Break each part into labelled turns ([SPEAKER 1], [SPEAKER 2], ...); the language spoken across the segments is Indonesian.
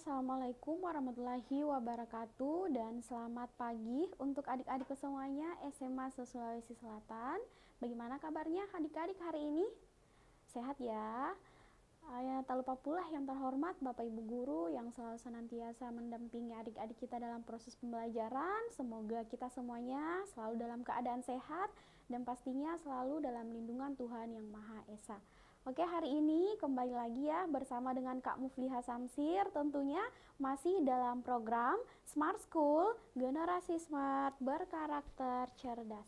[SPEAKER 1] Assalamualaikum warahmatullahi wabarakatuh dan selamat pagi untuk adik-adikku semuanya SMA Sulawesi Selatan. Bagaimana kabarnya adik-adik hari ini? Sehat ya? Ya, tak lupa pula yang terhormat Bapak Ibu Guru yang selalu senantiasa mendampingi adik-adik kita dalam proses pembelajaran. Semoga kita semuanya selalu dalam keadaan sehat dan pastinya selalu dalam lindungan Tuhan Yang Maha Esa. Oke, hari ini kembali lagi ya bersama dengan Kak Mufliha Samsir, tentunya masih dalam program Smart School, Generasi Smart Berkarakter Cerdas.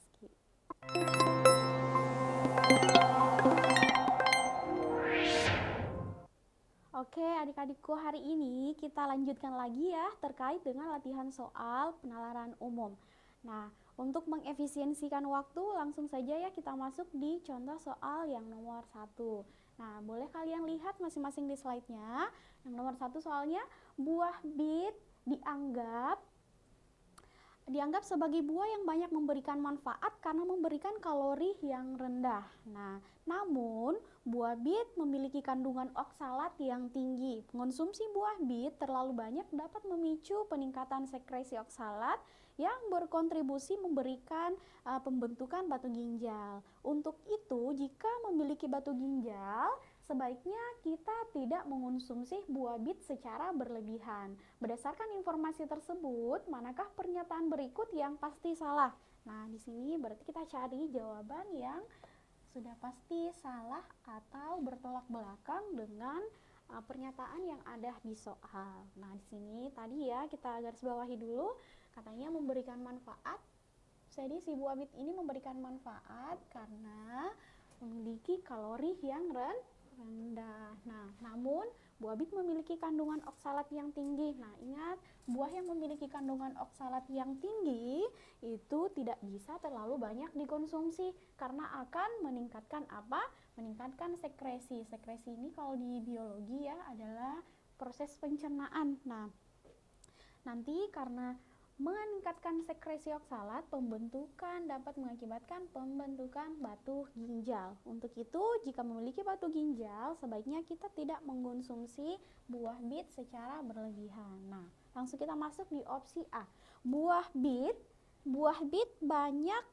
[SPEAKER 1] Oke, adik-adikku, hari ini kita lanjutkan lagi ya terkait dengan latihan soal penalaran umum. Nah, untuk mengefisiensikan waktu, langsung saja ya kita masuk di contoh soal yang nomor 1. Nah, boleh kalian lihat masing-masing di slide-nya. Yang nomor 1 soalnya, buah bit dianggap sebagai buah yang banyak memberikan manfaat karena memberikan kalori yang rendah. Nah, namun buah bit memiliki kandungan oksalat yang tinggi. Mengonsumsi buah bit terlalu banyak dapat memicu peningkatan sekresi oksalat yang berkontribusi memberikan pembentukan batu ginjal. Untuk itu, jika memiliki batu ginjal, sebaiknya kita tidak mengonsumsi buah bit secara berlebihan. Berdasarkan informasi tersebut, manakah pernyataan berikut yang pasti salah? Nah, di sini berarti kita cari jawaban yang sudah pasti salah atau bertolak belakang dengan pernyataan yang ada di soal. Nah, di sini tadi ya kita garis bawahi dulu, katanya memberikan manfaat. Jadi si buah bit ini memberikan manfaat karena memiliki kalori yang rendah. Nah, namun buah bit memiliki kandungan oksalat yang tinggi. Nah, ingat, buah yang memiliki kandungan oksalat yang tinggi itu tidak bisa terlalu banyak dikonsumsi karena akan meningkatkan apa? Meningkatkan sekresi. Sekresi ini kalau di biologi ya adalah proses pencernaan. Nah, nanti karena meningkatkan sekresi oksalat, pembentukan dapat mengakibatkan pembentukan batu ginjal. Untuk itu, jika memiliki batu ginjal, sebaiknya kita tidak mengkonsumsi buah bit secara berlebihan. Nah, langsung kita masuk di opsi A. Buah bit banyak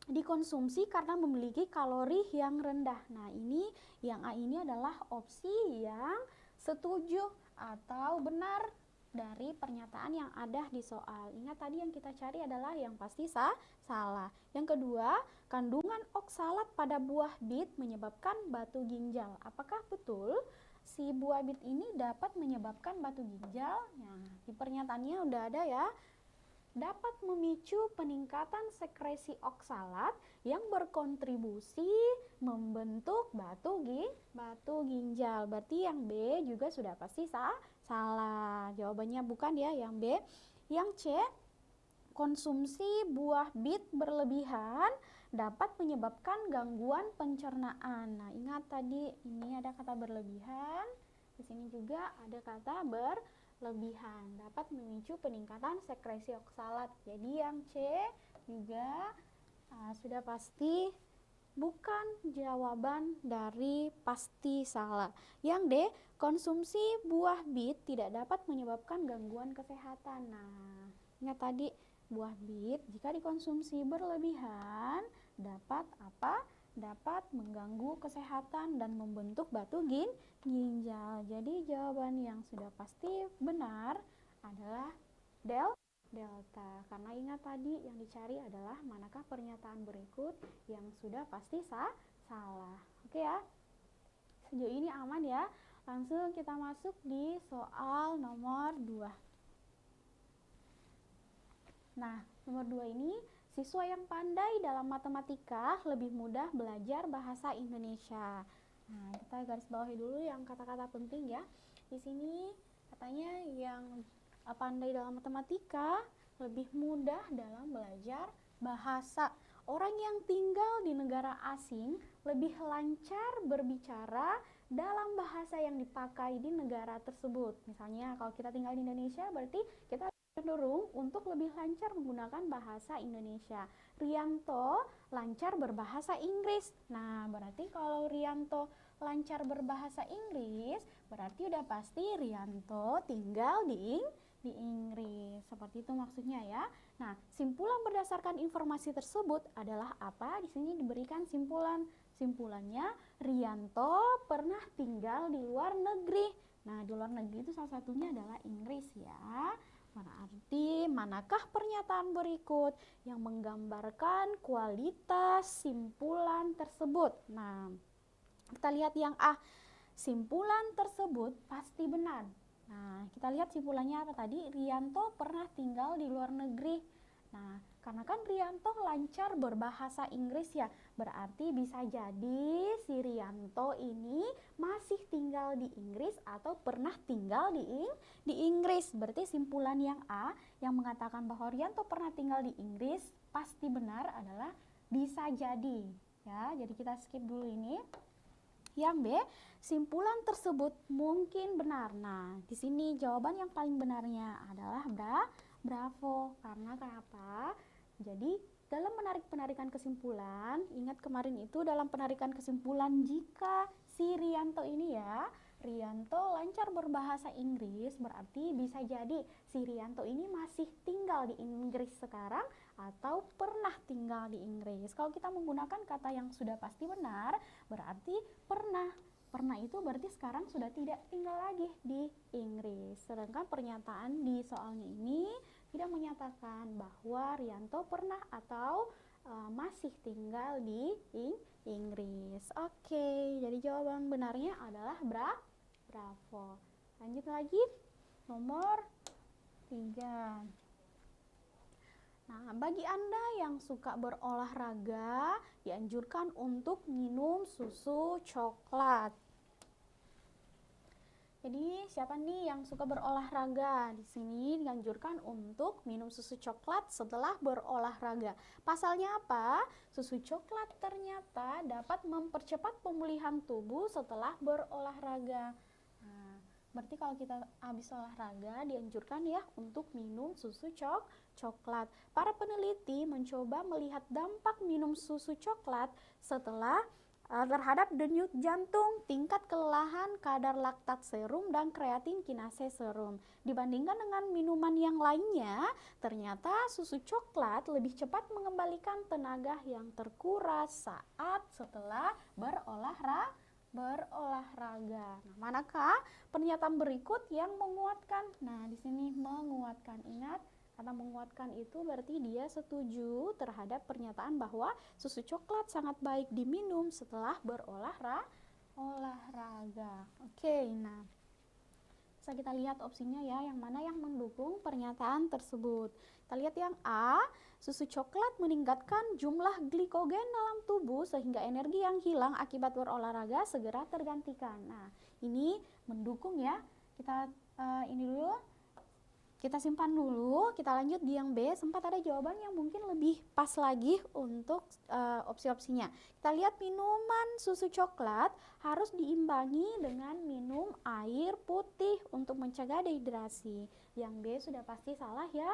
[SPEAKER 1] dikonsumsi karena memiliki kalori yang rendah. Nah, ini yang A ini adalah opsi yang setuju atau benar dari pernyataan yang ada di soal. Ingat tadi yang kita cari adalah yang pasti salah. Yang kedua, kandungan oksalat pada buah bit menyebabkan batu ginjal. Apakah betul si buah bit ini dapat menyebabkan batu ginjal? Nah, di pernyataannya udah ada ya. Dapat memicu peningkatan sekresi oksalat yang berkontribusi membentuk batu ginjal. Berarti yang B juga sudah pasti salah. Jawabannya bukan ya yang B. Yang C, konsumsi buah bit berlebihan dapat menyebabkan gangguan pencernaan. Nah, ingat tadi ini ada kata berlebihan. Di sini juga ada kata berlebihan, dapat memicu peningkatan sekresi oksalat. Jadi yang C juga sudah pasti bukan jawaban dari pasti salah. Yang D, konsumsi buah bit tidak dapat menyebabkan gangguan kesehatan. Nah, ingat tadi buah bit jika dikonsumsi berlebihan dapat apa? Dapat mengganggu kesehatan dan membentuk batu ginjal. Jadi jawaban yang sudah pasti benar adalah delta. Karena ingat tadi yang dicari adalah manakah pernyataan berikut yang sudah pasti salah. Oke ya. Sejauh ini aman ya. Langsung kita masuk di soal nomor 2. Nah, nomor 2 ini, siswa yang pandai dalam matematika lebih mudah belajar bahasa Indonesia. Nah, kita garis bawahi dulu yang kata-kata penting ya. Di sini katanya yang pandai dalam matematika lebih mudah dalam belajar bahasa. Orang yang tinggal di negara asing lebih lancar berbicara dalam bahasa yang dipakai di negara tersebut. Misalnya kalau kita tinggal di Indonesia berarti kita cenderung untuk lebih lancar menggunakan bahasa Indonesia. Rianto lancar berbahasa Inggris. Nah, berarti kalau Rianto lancar berbahasa Inggris, berarti udah pasti Rianto tinggal di Inggris. Seperti itu maksudnya ya. Nah, simpulan berdasarkan informasi tersebut adalah apa? Di sini diberikan simpulan. Simpulannya, Rianto pernah tinggal di luar negeri. Nah, di luar negeri itu salah satunya adalah Inggris ya. Berarti manakah pernyataan berikut yang menggambarkan kualitas simpulan tersebut? Nah, kita lihat yang A. Simpulan tersebut pasti benar. Nah, kita lihat simpulannya apa tadi? Rianto pernah tinggal di luar negeri. Nah, karena kan Rianto lancar berbahasa Inggris ya, berarti bisa jadi si Rianto ini masih tinggal di Inggris atau pernah tinggal di Inggris. Berarti simpulan yang A yang mengatakan bahwa Rianto pernah tinggal di Inggris pasti benar adalah bisa jadi. Ya, jadi kita skip dulu ini. Yang B, simpulan tersebut mungkin benar. Nah, di sini jawaban yang paling benarnya adalah bravo. Karena kenapa? Jadi, dalam penarikan kesimpulan, ingat kemarin itu dalam penarikan kesimpulan jika si Rianto ini ya, Rianto lancar berbahasa Inggris, berarti bisa jadi si Rianto ini masih tinggal di Inggris sekarang atau pernah tinggal di Inggris. Kalau kita menggunakan kata yang sudah pasti benar, berarti pernah. Pernah itu berarti sekarang sudah tidak tinggal lagi di Inggris. Sedangkan pernyataan di soalnya ini tidak menyatakan bahwa Rianto pernah atau masih tinggal di Inggris. Oke, jadi jawaban benarnya adalah bravo. Lanjut lagi, nomor 3. Nah, bagi Anda yang suka berolahraga, dianjurkan untuk minum susu coklat. Jadi, siapa nih yang suka berolahraga? Di sini dianjurkan untuk minum susu coklat setelah berolahraga. Pasalnya apa? Susu coklat ternyata dapat mempercepat pemulihan tubuh setelah berolahraga. Nah, berarti kalau kita habis olahraga dianjurkan ya untuk minum susu coklat. Para peneliti mencoba melihat dampak minum susu coklat setelah terhadap denyut jantung, tingkat kelelahan, kadar laktat serum, dan kreatin kinase serum. Dibandingkan dengan minuman yang lainnya, ternyata susu coklat lebih cepat mengembalikan tenaga yang terkuras saat setelah berolahraga. Nah, manakah pernyataan berikut yang menguatkan? Nah, di sini menguatkan. Ingat, kata menguatkan itu berarti dia setuju terhadap pernyataan bahwa susu coklat sangat baik diminum setelah berolahraga. Oke, nah bisa kita lihat opsinya ya, yang mana yang mendukung pernyataan tersebut. Kita lihat yang A, susu coklat meningkatkan jumlah glikogen dalam tubuh sehingga energi yang hilang akibat berolahraga segera tergantikan. Nah, ini mendukung ya. Kita ini dulu. Kita simpan dulu, kita lanjut di yang B. Sempat ada jawaban yang mungkin lebih pas lagi untuk opsi-opsinya. Kita lihat minuman susu coklat harus diimbangi dengan minum air putih untuk mencegah dehidrasi. Yang B sudah pasti salah ya.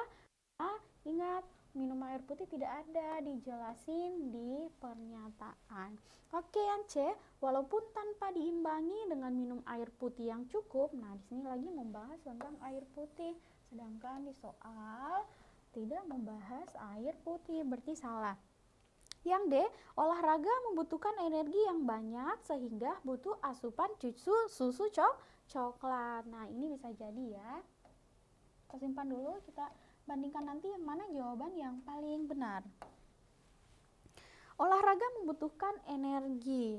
[SPEAKER 1] Ingat, minum air putih tidak ada dijelasin di pernyataan. Oke, yang C, walaupun tanpa diimbangi dengan minum air putih yang cukup. Nah, di sini lagi membahas tentang air putih. Sedangkan di soal tidak membahas air putih, berarti salah. Yang D, olahraga membutuhkan energi yang banyak sehingga butuh asupan susu coklat. Nah, ini bisa jadi ya. Kita simpan dulu, kita bandingkan nanti yang mana jawaban yang paling benar. Olahraga membutuhkan energi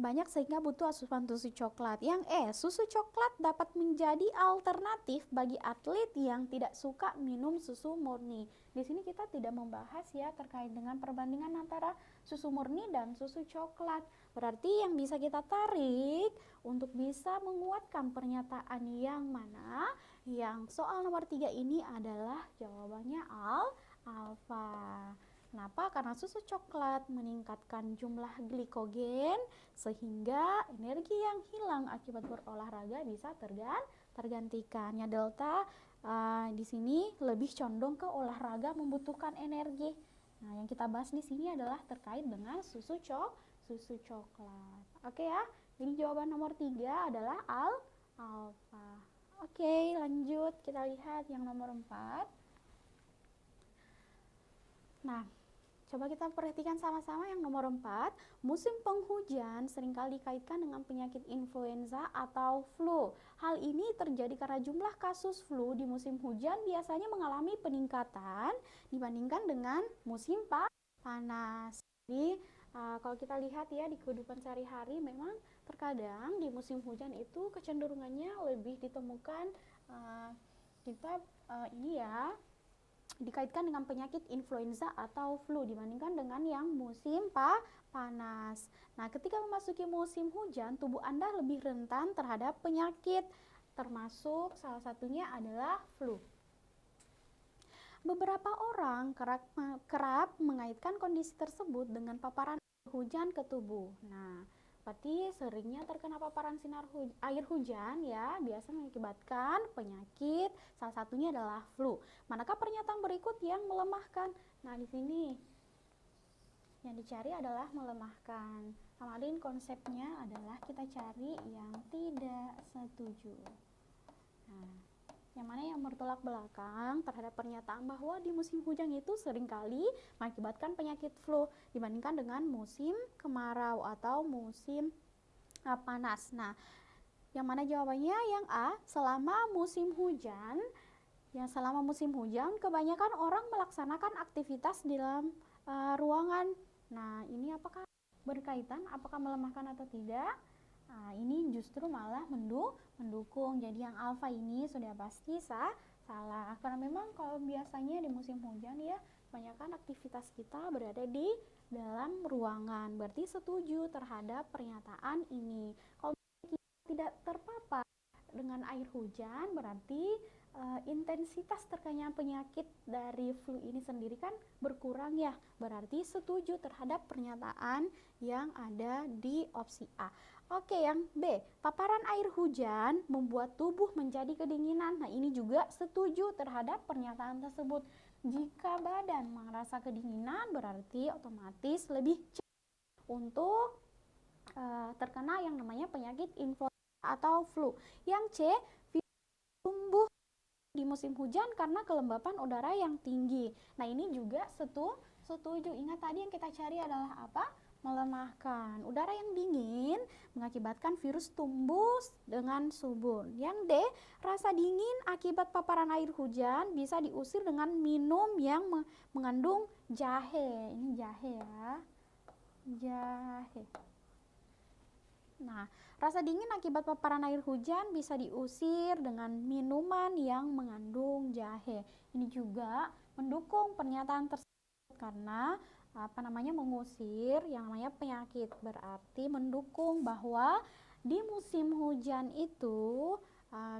[SPEAKER 1] banyak sehingga butuh asupan susu coklat. Yang E, susu coklat dapat menjadi alternatif bagi atlet yang tidak suka minum susu murni. Di sini kita tidak membahas ya terkait dengan perbandingan antara susu murni dan susu coklat. Berarti yang bisa kita tarik untuk bisa menguatkan pernyataan yang mana? Yang soal nomor 3 ini adalah jawabannya alfa. Kenapa? Karena susu coklat meningkatkan jumlah glikogen sehingga energi yang hilang akibat berolahraga bisa tergantikan. Ya, delta Di sini lebih condong ke olahraga membutuhkan energi. Nah, yang kita bahas di sini adalah terkait dengan susu coklat. Oke ya. Jadi jawaban nomor 3 adalah alfa. Oke, lanjut kita lihat yang nomor 4. Nah, coba kita perhatikan sama-sama yang nomor 4. Musim penghujan seringkali dikaitkan dengan penyakit influenza atau flu. Hal ini terjadi karena jumlah kasus flu di musim hujan biasanya mengalami peningkatan dibandingkan dengan musim panas. Jadi, kalau kita lihat ya di kehidupan sehari-hari, memang terkadang di musim hujan itu kecenderungannya lebih ditemukan kita ini ya dikaitkan dengan penyakit influenza atau flu dibandingkan dengan yang musim panas. Nah, ketika memasuki musim hujan, tubuh Anda lebih rentan terhadap penyakit, termasuk salah satunya adalah flu. Beberapa orang kerap mengaitkan kondisi tersebut dengan paparan hujan ke tubuh. Nah, berarti seringnya terkena paparan sinar air hujan ya biasa mengakibatkan penyakit, salah satunya adalah flu. Manakah pernyataan berikut yang melemahkan? Nah, di sini yang dicari adalah melemahkan. Kemarin konsepnya adalah kita cari yang tidak setuju. Nah, yang mana yang bertolak belakang terhadap pernyataan bahwa di musim hujan itu seringkali mengakibatkan penyakit flu dibandingkan dengan musim kemarau atau musim panas. Nah, yang mana jawabannya yang A, selama musim hujan. Yang selama musim hujan kebanyakan orang melaksanakan aktivitas di dalam ruangan. Nah, ini apakah berkaitan, apakah melemahkan atau tidak? Nah, ini justru malah mendukung. Jadi yang alfa ini sudah pasti salah. Karena memang kalau biasanya di musim hujan ya, kebanyakan aktivitas kita berada di dalam ruangan. Berarti setuju terhadap pernyataan ini. Kalau kita tidak terpapar dengan air hujan, berarti intensitas terkena penyakit dari flu ini sendiri kan berkurang ya. Berarti setuju terhadap pernyataan yang ada di opsi A. Oke, yang B, paparan air hujan membuat tubuh menjadi kedinginan. Nah, ini juga setuju terhadap pernyataan tersebut. Jika badan merasa kedinginan, berarti otomatis lebih cepat untuk terkena yang namanya penyakit influenza atau flu. Yang C, virus tumbuh di musim hujan karena kelembapan udara yang tinggi. Nah, ini juga setuju. Ingat tadi yang kita cari adalah apa? Melemahkan. Udara yang dingin mengakibatkan virus tumbuh dengan subur. Yang D, rasa dingin akibat paparan air hujan bisa diusir dengan minum yang mengandung jahe. Ini jahe ya. Jahe. Nah, rasa dingin akibat paparan air hujan bisa diusir dengan minuman yang mengandung jahe. Ini juga mendukung pernyataan tersebut karena mengusir yang namanya penyakit. Berarti mendukung bahwa di musim hujan itu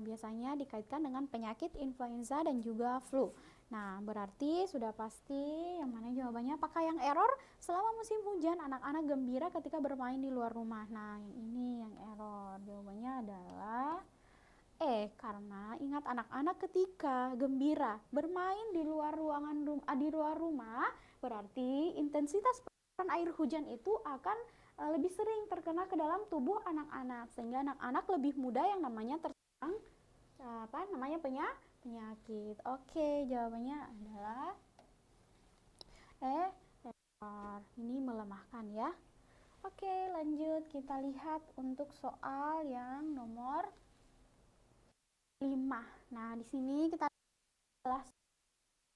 [SPEAKER 1] biasanya dikaitkan dengan penyakit influenza dan juga flu. Nah, berarti sudah pasti yang mana jawabannya. Apakah yang error? Selama musim hujan, anak-anak gembira ketika bermain di luar rumah. Nah, yang ini yang error. Jawabannya adalah karena ingat anak-anak ketika gembira bermain di luar di luar rumah, berarti intensitas paparan air hujan itu akan lebih sering terkena ke dalam tubuh anak-anak, sehingga anak-anak lebih mudah yang namanya terserang penyakit. Oke, jawabannya adalah ini melemahkan ya. Oke, lanjut kita lihat untuk soal yang nomor 5. Nah, di sini kita adalah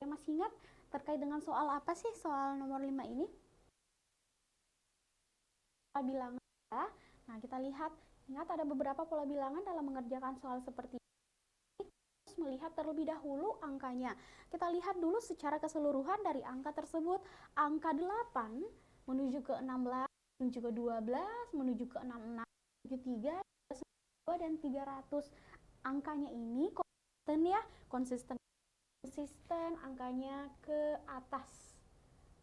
[SPEAKER 1] masih ingat terkait dengan soal apa sih soal nomor 5 ini? Pola bilangan ya. Nah, kita lihat, ingat ada beberapa pola bilangan dalam mengerjakan soal seperti ini. Harus melihat terlebih dahulu angkanya. Kita lihat dulu secara keseluruhan dari angka tersebut. Angka 8 menuju ke 16, menuju ke 12, menuju ke 66, menuju 3, 2, dan 300. Angkanya ini konsisten angkanya ke atas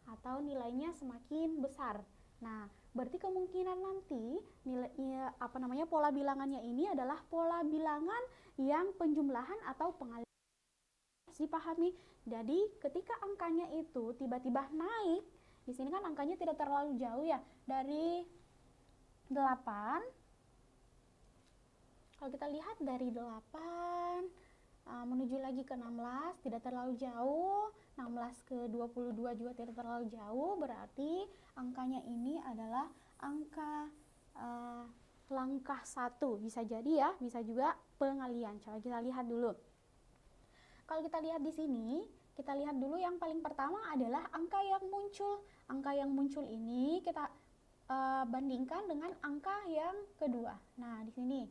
[SPEAKER 1] atau nilainya semakin besar. Nah, berarti kemungkinan nanti pola bilangannya ini adalah pola bilangan yang penjumlahan atau pengalihan. dipahami. Jadi ketika angkanya itu tiba-tiba naik, di sini kan angkanya tidak terlalu jauh ya, dari 8. Kalau kita lihat dari 8 menuju lagi ke 16 tidak terlalu jauh, 16 ke 22 juga tidak terlalu jauh, berarti angkanya ini adalah angka langkah 1. Bisa jadi ya, bisa juga pengalian. Coba kita lihat dulu. Kalau kita lihat di sini, kita lihat dulu yang paling pertama adalah angka yang muncul. Angka yang muncul ini kita bandingkan dengan angka yang kedua. Nah, di sini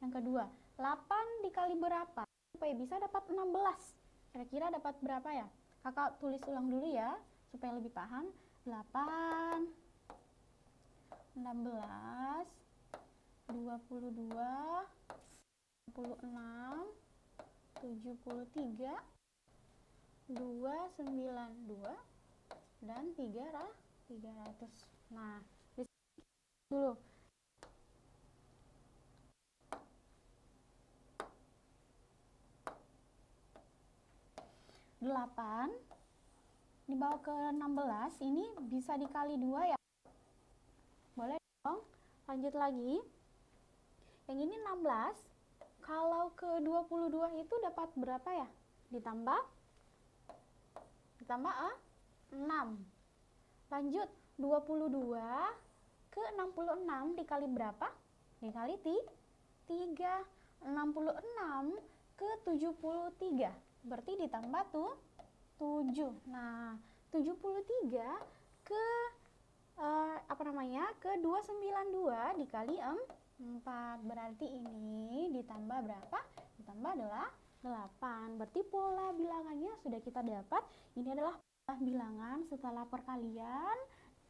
[SPEAKER 1] yang kedua, 8 dikali berapa supaya bisa dapat 16? Kira-kira dapat berapa ya? Kakak tulis ulang dulu ya, supaya lebih paham. 8, 16, 22, 66, 73, 292, dan 300. Nah, di sini dulu. 8 dibawa ke 16 ini bisa dikali 2 ya? Boleh dong. Lanjut lagi. Yang ini 16. Kalau ke 22 itu dapat berapa ya? Ditambah 6. Lanjut, 22 ke 66 dikali berapa? Dikali 3. 66 ke 73. Berarti ditambah tuh 7. Nah, 73 ke ke 292 dikali 4. Berarti ini ditambah berapa? Ditambah adalah 8. Berarti pola bilangannya sudah kita dapat. Ini adalah pola bilangan setelah perkalian,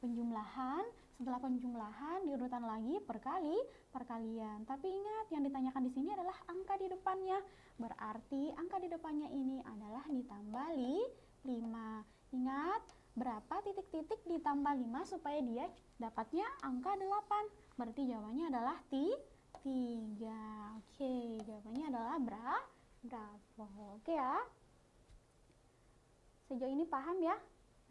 [SPEAKER 1] penjumlahan, setelah penjumlahan diurutan lagi perkalian. Tapi ingat, yang ditanyakan di sini adalah angka di depannya. Berarti angka di depannya ini adalah ditambah 5. Ingat, berapa titik-titik ditambah 5 supaya dia dapatnya angka 8? Berarti jawabannya adalah 3. Oke, jawabannya adalah berapa? Oke ya. Sejauh ini paham ya?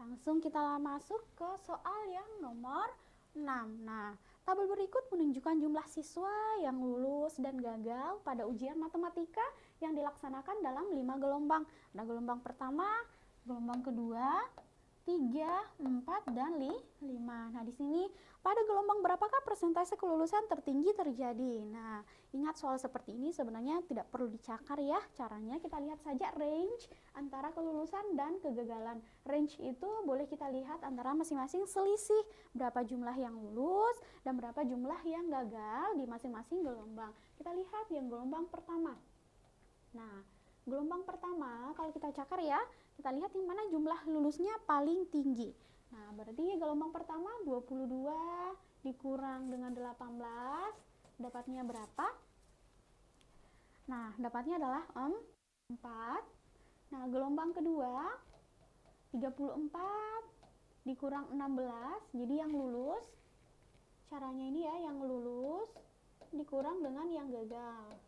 [SPEAKER 1] Langsung kita masuk ke soal yang nomor 6. Nah, tabel berikut menunjukkan jumlah siswa yang lulus dan gagal pada ujian matematika yang dilaksanakan dalam 5 gelombang. Ada gelombang pertama, gelombang kedua, 3, 4, dan 5. Nah, di sini pada gelombang berapakah persentase kelulusan tertinggi terjadi? Nah, ingat soal seperti ini sebenarnya tidak perlu dicakar ya. Caranya kita lihat saja range antara kelulusan dan kegagalan. Range itu boleh kita lihat antara masing-masing selisih berapa jumlah yang lulus dan berapa jumlah yang gagal di masing-masing gelombang. Kita lihat yang gelombang pertama. Nah, gelombang pertama kalau kita cakar ya, kita lihat yang mana jumlah lulusnya paling tinggi. Nah, berarti gelombang pertama 22 dikurang dengan 18, dapatnya berapa? Nah, dapatnya adalah 4. Nah, gelombang kedua 34 dikurang 16, jadi yang lulus. Caranya ini ya, yang lulus dikurang dengan yang gagal.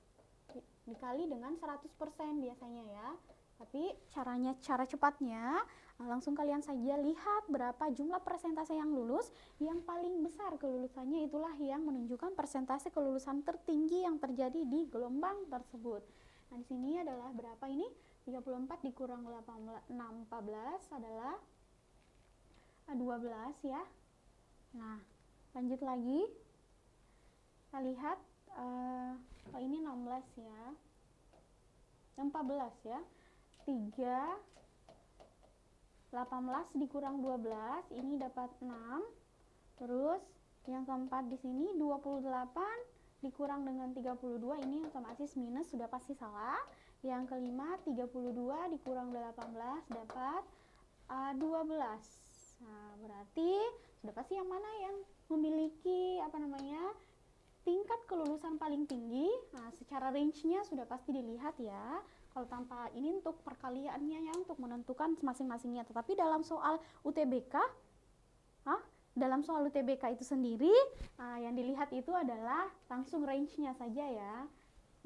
[SPEAKER 1] Dikali dengan 100% biasanya ya. Tapi cara cepatnya langsung kalian saja lihat berapa jumlah persentase yang lulus. Yang paling besar kelulusannya itulah yang menunjukkan persentase kelulusan tertinggi yang terjadi di gelombang tersebut. Nah, di sini adalah berapa ini? 34 dikurang 14 adalah 12 ya. Nah, lanjut lagi. Kita lihat ini 16 ya. 14 ya. 3, 18 dikurang 12, ini dapat 6. Terus yang keempat di sini 28 dikurang dengan 32, ini otomatis minus, sudah pasti salah. Yang kelima 32 dikurang 18 dapat 12. Nah, berarti sudah pasti yang mana yang memiliki tingkat kelulusan paling tinggi. Nah, secara range-nya sudah pasti dilihat ya. Kalau tanpa ini untuk perkaliannya ya, untuk menentukan masing-masingnya. Tetapi dalam soal UTBK, itu sendiri, yang dilihat itu adalah langsung range-nya saja ya.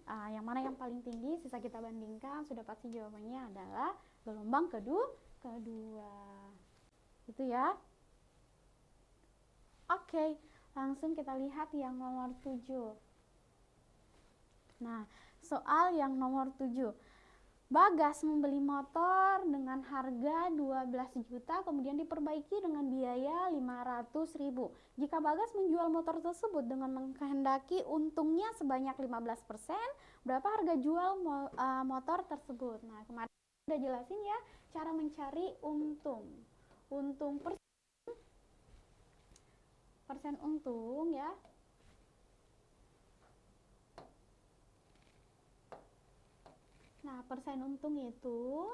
[SPEAKER 1] Yang mana yang paling tinggi, sisa kita bandingkan, sudah pasti jawabannya adalah gelombang kedua. Itu ya. Oke, langsung kita lihat yang nomor 7. Nah, soal yang nomor 7. Bagas membeli motor dengan harga 12 juta kemudian diperbaiki dengan biaya 500.000. Jika Bagas menjual motor tersebut dengan menghendaki untungnya sebanyak 15%, berapa harga jual motor tersebut? Nah, kemarin udah jelasin ya cara mencari untung. Untung persen untung ya. Nah, persen untung itu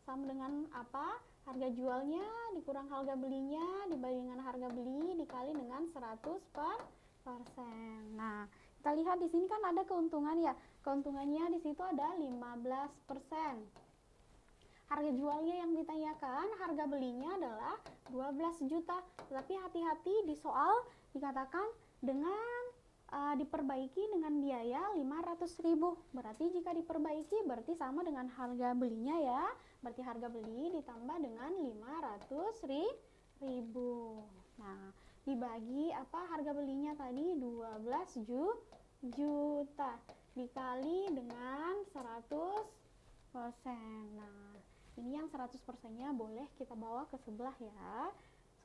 [SPEAKER 1] sama dengan apa? Harga jualnya dikurang harga belinya dibandingkan harga beli dikali dengan 100%. Nah, kita lihat di sini kan ada keuntungan ya. Keuntungannya di situ ada 15%. Harga jualnya yang ditanyakan, harga belinya adalah 12 juta. Tetapi hati-hati di soal dikatakan dengan diperbaiki dengan biaya 500.000. Berarti jika diperbaiki berarti sama dengan harga belinya ya. Berarti harga beli ditambah dengan 500.000. Nah, dibagi harga belinya tadi 12 juta dikali dengan 100%. Nah, ini yang 100%-nya boleh kita bawa ke sebelah ya,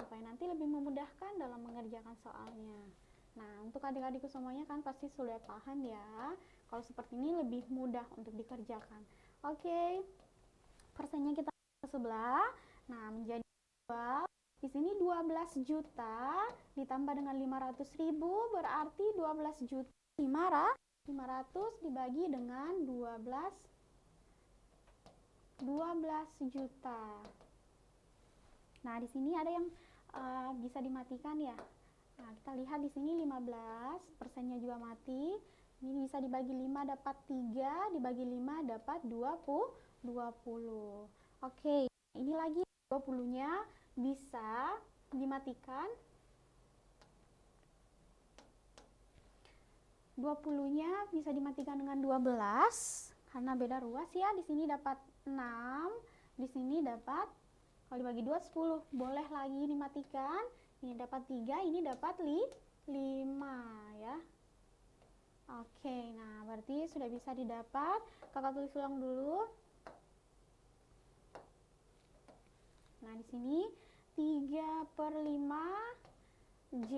[SPEAKER 1] supaya nanti lebih memudahkan dalam mengerjakan soalnya. Nah, untuk adik-adikku semuanya kan pasti sudah paham ya. Kalau seperti ini lebih mudah untuk dikerjakan. Oke, persennya kita ke sebelah. Nah, menjadi 2. Di sini 12 juta ditambah dengan 500.000 berarti 12 juta 500 dibagi dengan 12 juta. Nah, di sini ada yang bisa dimatikan ya. Nah, kita lihat di sini 15, persennya juga mati. Ini bisa dibagi 5 dapat 3, dibagi 5 dapat 20. Oke, ini lagi 20-nya bisa dimatikan. 20-nya bisa dimatikan dengan 12 karena beda ruas ya. Di sini dapat 6, di sini dapat, kalau dibagi 2 10. Boleh lagi dimatikan. Ini dapat 3, ini dapat 5 ya. Oke, nah berarti sudah bisa didapat. Kakak tulis ulang dulu. Nah, di sini 3/5 J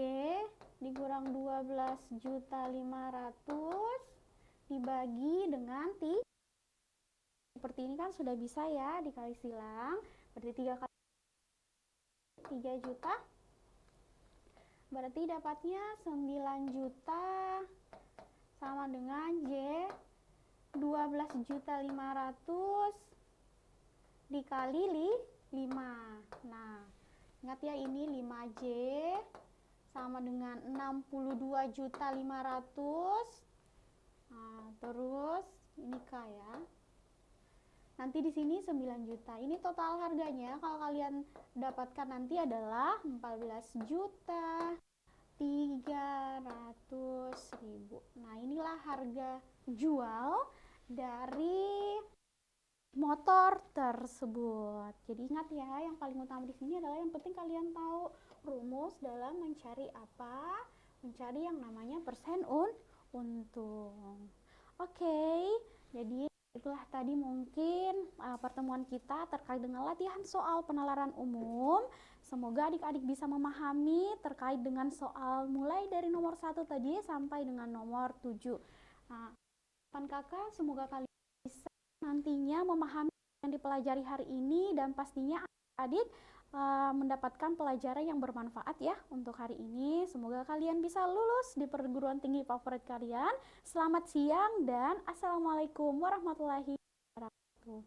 [SPEAKER 1] dikurang 12.500.000 dibagi dengan seperti ini kan sudah bisa ya dikali silang. Berarti 3 kali 3 juta. Berarti dapatnya 9 juta sama dengan J 12.500.000 dikali 5. Nah, ingat ya ini 5J sama dengan 62.500.000. Nah, terus ini K ya. Nanti di sini 9 juta. Ini total harganya kalau kalian dapatkan nanti adalah 14.300.000. Nah, inilah harga jual dari motor tersebut. Jadi ingat ya, yang paling utama di sini adalah yang penting kalian tahu rumus dalam mencari apa? Mencari yang namanya persen untung. Oke, jadi itulah tadi mungkin pertemuan kita terkait dengan latihan soal penalaran umum. Semoga adik-adik bisa memahami terkait dengan soal mulai dari nomor 1 tadi sampai dengan nomor 7. Nah, kakak semoga kalian bisa nantinya memahami yang dipelajari hari ini dan pastinya adik mendapatkan pelajaran yang bermanfaat ya untuk hari ini. Semoga kalian bisa lulus di perguruan tinggi favorit kalian. Selamat siang dan assalamualaikum warahmatullahi wabarakatuh.